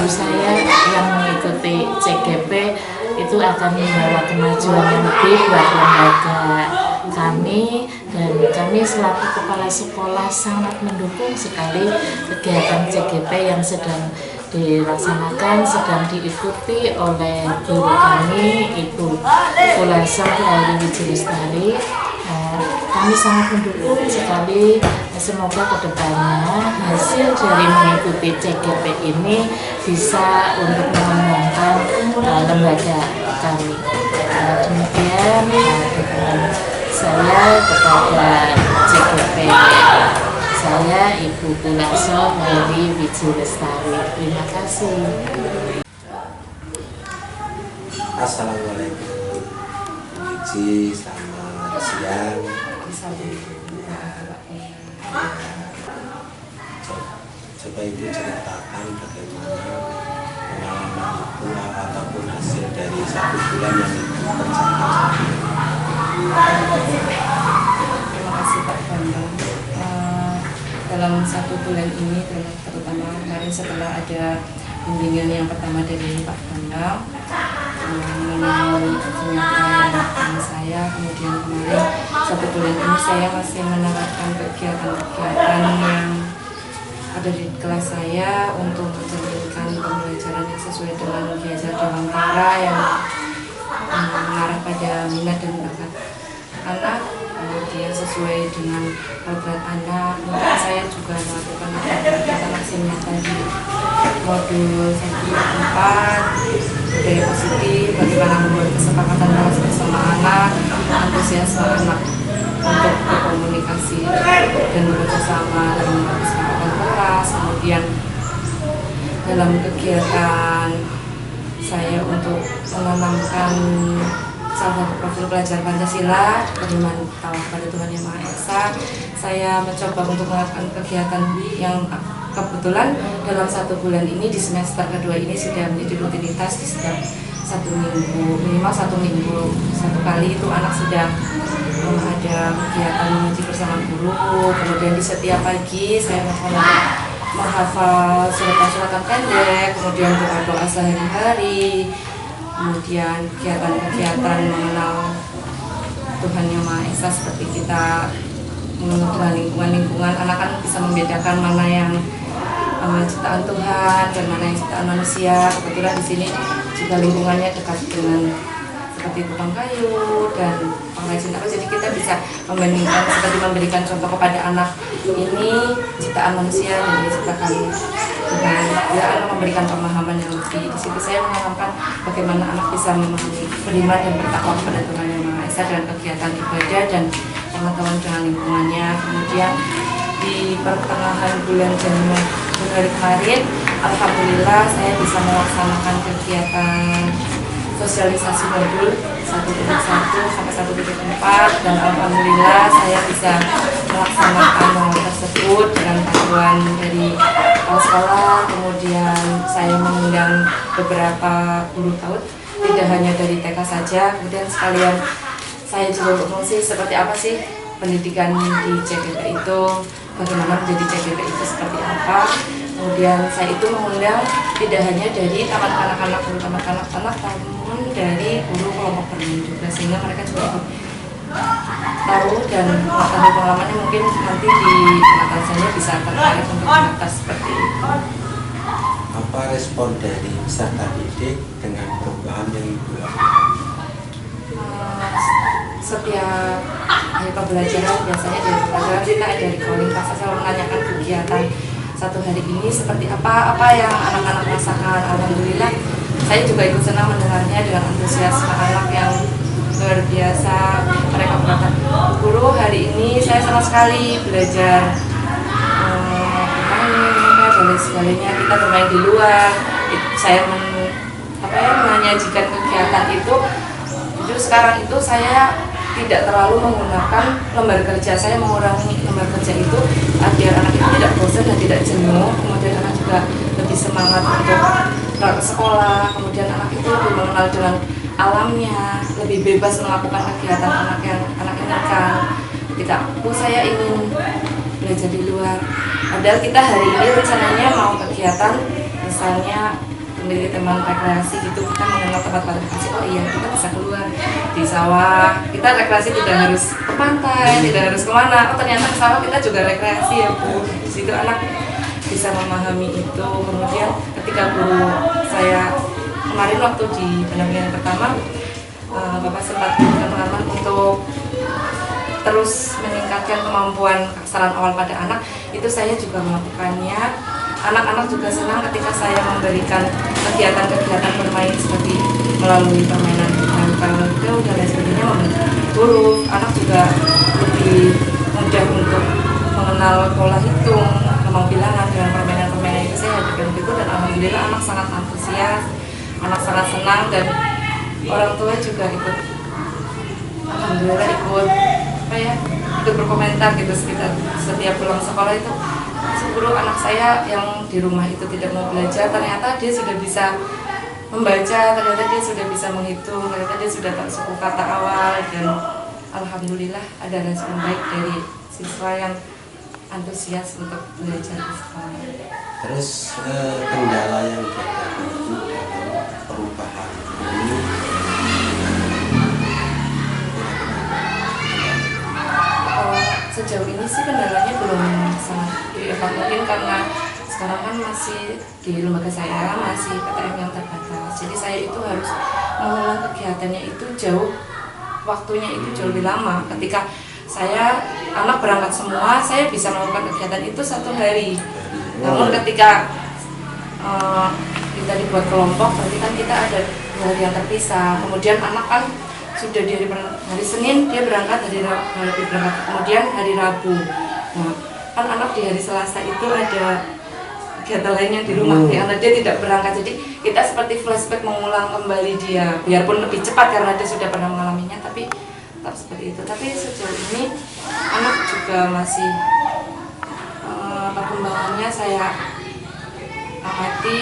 guru saya yang mengikuti CGP itu akan membawa kemajuan yang lebih buat lembaga kami, dan kami selaku kepala sekolah sangat mendukung sekali kegiatan CGP yang sedang dilaksanakan, sedang diikuti oleh guru kami Ibu Kulasa Ayu Wijilestari. Kami sangat mendukung sekali, semoga kedepannya hasil dari mengikuti CGP ini bisa untuk mengembangkan lembaga kami. Demikian dukungan saya kepada CGP. Saya Ibu Kulasa Ayu Wijilestari. Terima kasih. Assalamualaikum. Iji, selamat siang. Coba Ibu ceritakan bagaimana pengalaman Ibu ataupun hasil dari 1 bulan yang Ibu kerjakan. Terima kasih Pak Bambang. Dalam 1 bulan ini, terutama kemarin setelah ada bimbingan yang pertama dari Pak Bambang mengenai penyakit saya, kemudian kemarin 1 bulan ini saya masih menerapkan kegiatan-kegiatan yang ada di kelas saya untuk menjalankan pembelajaran yang sesuai dengan belajar Dewantara yang mengarah pada minat dan bakat anak, kemudian sesuai dengan program anak. Mungkin saya juga melakukan kegiatan maksimal di modul 1-4 budaya positif, bagaimana membuat kesepakatan bersama anak, antusiasme anak untuk berkomunikasi dan bekerjasama dalam kesepakatan kelas. Kemudian dalam kegiatan saya untuk menanamkan salah satu profil pelajar Pancasila, beriman tawakal pada Tuhan Yang Maha Esa, saya mencoba untuk melakukan kegiatan yang kebetulan dalam 1 bulan ini di semester kedua ini sudah menjadi rutinitas di setiap 1 minggu, minimal 1 minggu 1 kali itu anak sudah ada kegiatan mengaji bersama guru. Kemudian di setiap pagi saya menghafal suratan pendek, kemudian doa-doa sehari-hari, kemudian kegiatan-kegiatan mengenal Tuhan Yang Maha Esa seperti kita mengenal lingkungan. Anak kan bisa membedakan mana yang ciptaan Tuhan dan mana yang ciptaan manusia. Kebetulan di sini juga lingkungannya dekat dengan seperti tukang kayu dan pengrajin apa, jadi kita bisa membandingkan seperti memberikan contoh kepada anak ini ciptaan manusia dan diciptakan Tuhan. Ya, anak memberikan pemahaman yang lebih. Di situ saya menanamkan bagaimana anak bisa memahami beriman dan bertakwa kepada Tuhan Yang Maha Esa dengan kegiatan ibadah dan pengetahuan dengan lingkungannya. Kemudian di pertengahan bulan Januari kemarin, alhamdulillah saya bisa melaksanakan kegiatan sosialisasi modul 1.1 sampai 1.4, dan alhamdulillah saya bisa melaksanakan hal tersebut dengan bantuan dari sekolah. Kemudian saya mengundang beberapa guru PAUD, tidak hanya dari TK saja. Kemudian sekalian saya juga berfungsi seperti apa sih pendidikan di CGP itu, bagaimana menjadi CGP itu seperti apa. Kemudian saya itu mengundang tidak hanya dari taman kanak-kanak, guru taman kanak-kanak, namun dari guru kelompok bermain juga, sehingga mereka juga tahu dan mengetahui pengalamannya. Mungkin nanti di pengetahuan saya bisa tertarik untuk mengatas seperti itu. Apa respon dari peserta didik dengan perubahan yang Ibu lakukan? Setiap hari pembelajaran biasanya dari pembelajaran kita ada recalling kelas, saya menanyakan kegiatan 1 hari ini seperti apa yang anak-anak rasakan. Alhamdulillah saya juga ikut senang mendengarnya dengan antusiasme anak yang luar biasa. Mereka berkata, guru hari ini saya senang sekali belajar dan segalanya, kita bermain di luar. Saya menyajikan kegiatan itu. Justru sekarang itu saya tidak terlalu menggunakan lembar kerja, saya mengurangi lembar kerja itu agar anak itu tidak bosan dan tidak jenuh. Kemudian anak juga lebih semangat untuk ke sekolah. Kemudian anak itu lebih mengenal dengan alamnya, lebih bebas melakukan kegiatan anak inginkan. Ketika saya ingin belajar di luar, padahal kita hari ini rencananya mau kegiatan misalnya memiliki teman rekreasi gitu, kita mengenal tempat rekreasi. Oh iya, kita bisa keluar di sawah, kita rekreasi tidak harus ke pantai, tidak harus kemana. Oh ternyata ke sawah kita juga rekreasi ya Bu. Di situ anak bisa memahami itu. Kemudian ketika guru saya kemarin waktu di pendampingan pertama, Bapak sempat memberikan pengalaman untuk terus meningkatkan kemampuan keaksaraan awal pada anak. Itu saya juga melakukannya. Anak-anak juga senang ketika saya memberikan kegiatan-kegiatan bermain seperti melalui permainan tempel dan lain sebagainya, membentuk huruf. Anak juga lebih mudah untuk mengenal pola hitung, ngomong bilangan dengan permainan-permainan itu. Saya hadirkan itu dan alhamdulillah anak sangat antusias, anak sangat senang, dan orang tua juga ikut, alhamdulillah ikut berkomentar gitu. Setiap pulang sekolah itu, guru anak saya yang di rumah itu tidak mau belajar, ternyata dia sudah bisa membaca, ternyata dia sudah bisa menghitung, ternyata dia sudah tahu suku kata awal, dan alhamdulillah ada respon baik dari siswa yang antusias untuk belajar di sekolah. Terus kendala yang dihadapi itu dalam perubahan ini sejauh ini sih kendalanya belum sangat mungkin karena sekarang kan masih di lembaga saya masih PTM yang terbatas, jadi saya itu harus mengulang kegiatannya itu waktunya itu jauh lebih lama. Ketika saya anak berangkat semua, saya bisa melakukan kegiatan itu 1 hari. Namun ketika kita dibuat kelompok, berarti kan kita ada 2 hari yang terpisah. Kemudian anak kan sudah di hari Senin dia berangkat, kemudian hari Rabu. Nah, kan anak di hari Selasa itu ada kegiatan lainnya di rumah, karena dia tidak berangkat. Jadi kita seperti flashback, mengulang kembali dia, biarpun lebih cepat karena dia sudah pernah mengalaminya, tapi tetap seperti itu. Tapi sejauh ini anak juga masih perkembangannya saya amati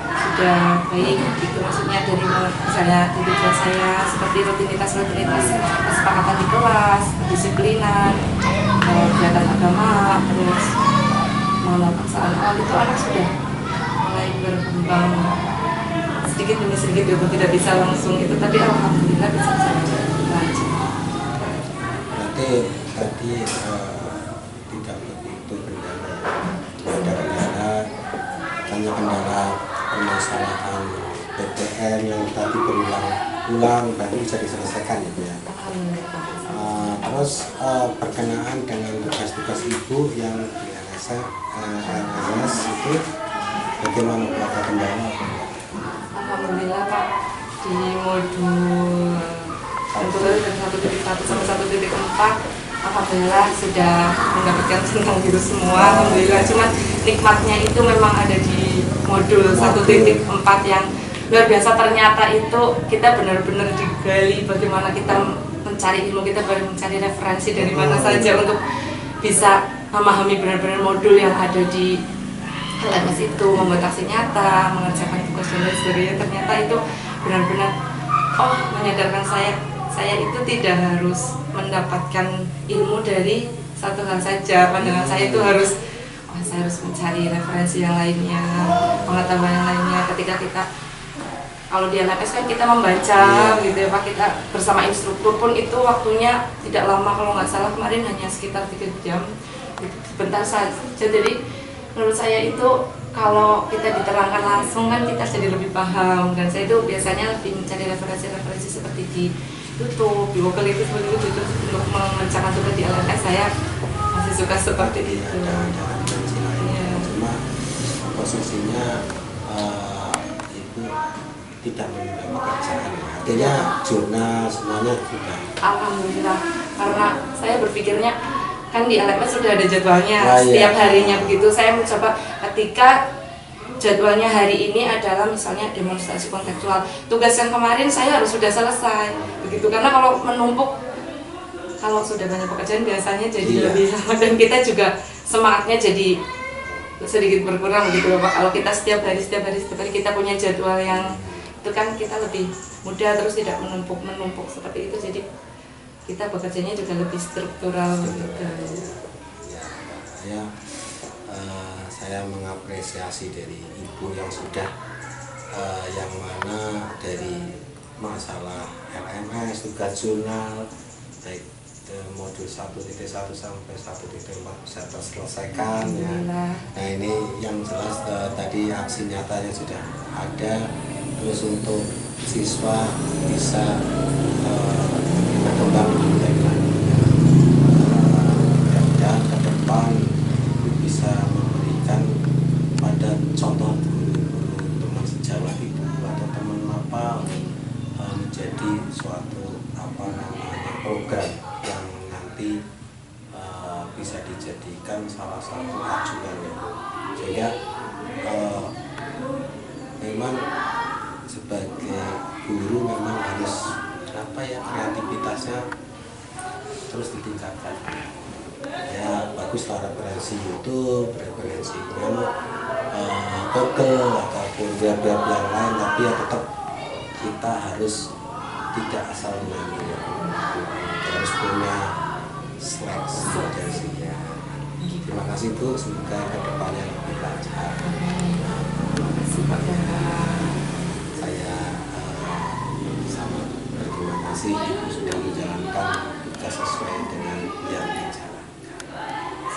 sudah baik gitu, maksudnya dari misalnya tujuan saya seperti rutinitas kesepakatan di kelas, kedisiplinan, kegiatan agama, terus mengenal paksaan awal, itu anak sudah mulai berkembang sedikit demi sedikit, tidak bisa langsung itu, tapi alhamdulillah bisa belajar. Berarti tadi tidak begitu kendala ya, ada kendala, hanya kendala permasalahan PTM yang tadi berulang-ulang baru bisa diselesaikan gitu ya. Terus berkenaan dengan tugas-tugas ibu yang di LSS itu bagaimana Pak kendala? Alhamdulillah Pak, di modul 1.1 sampai 1.4 alhamdulillah sudah mendapatkan tentang itu semua. Alhamdulillah, cuman nikmatnya itu memang ada di modul 1.4 yang luar biasa. Ternyata itu kita benar-benar digali bagaimana kita mencari ilmu, kita baru mencari referensi dari mana saja untuk bisa memahami benar-benar modul yang ada di LMS itu, membuat aksi nyata, mengerjakan tugas dan lain sebagainya. Ternyata itu benar-benar menyadarkan saya itu tidak harus mendapatkan ilmu dari satu hal saja. Pandangan saya itu saya harus mencari referensi yang lainnya, pengetahuan yang lainnya. Ketika kita kalau di LMS kan kita membaca gitu ya Pak, kita bersama instruktur pun itu waktunya tidak lama, kalau nggak salah kemarin hanya sekitar 3 jam, sebentar saja. Jadi menurut saya itu kalau kita diterangkan langsung kan kita jadi lebih paham, dan saya itu biasanya lebih mencari referensi-referensi seperti di YouTube, di Google itu seperti itu untuk mengerjakan tugas di LMS. Saya masih suka seperti itu. Cuma posisinya itu tidak menunda pekerjaan, artinya jurnal semuanya sudah. Alhamdulillah, karena saya berpikirnya kan di LMS sudah ada jadwalnya, setiap harinya begitu. Saya mencoba ketika jadwalnya hari ini adalah misalnya demonstrasi kontekstual, tugas yang kemarin saya harus sudah selesai begitu, karena kalau menumpuk, kalau sudah banyak pekerjaan biasanya jadi lebih lama, dan kita juga semangatnya jadi sedikit berkurang begitu Pak. Kalau kita setiap hari kita punya jadwal yang itu kan kita lebih mudah, terus tidak menumpuk seperti itu, jadi kita bekerjanya juga lebih struktural gitu. Saya mengapresiasi dari ibu yang sudah yang mana dari masalah LMS, tugas jurnal, baik modul 1.1 sampai 1.4 bisa terselesaikan ya. Nah ini yang jelas tadi aksi nyatanya sudah ada, terus untuk siswa bisa berkembang dengan mudah-mudahan ke depan bisa memberikan pada contoh guru-guru teman sejawat ibu atau teman apa menjadi suatu program yang nanti bisa dijadikan salah satu acuan ya, sehingga memang sebagai guru memang harus kreativitasnya terus ditingkatkan ya. Bagus lah referensi YouTube, referensi Google ataupun web-web yang lain, tapi ya tetap kita harus tidak asal mengambil, harus punya seleksi dari sini. Terima kasih Bu, semoga kedepannya lebih lancar. Terima kasih Pak Bambang. Saya sangat berterima kasih Ibu sudah menjalankan tugas sesuai dengan yang dijalankan.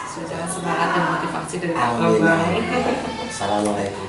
Sudah semangat dan motivasi dari Pak Bambang. Assalamualaikum.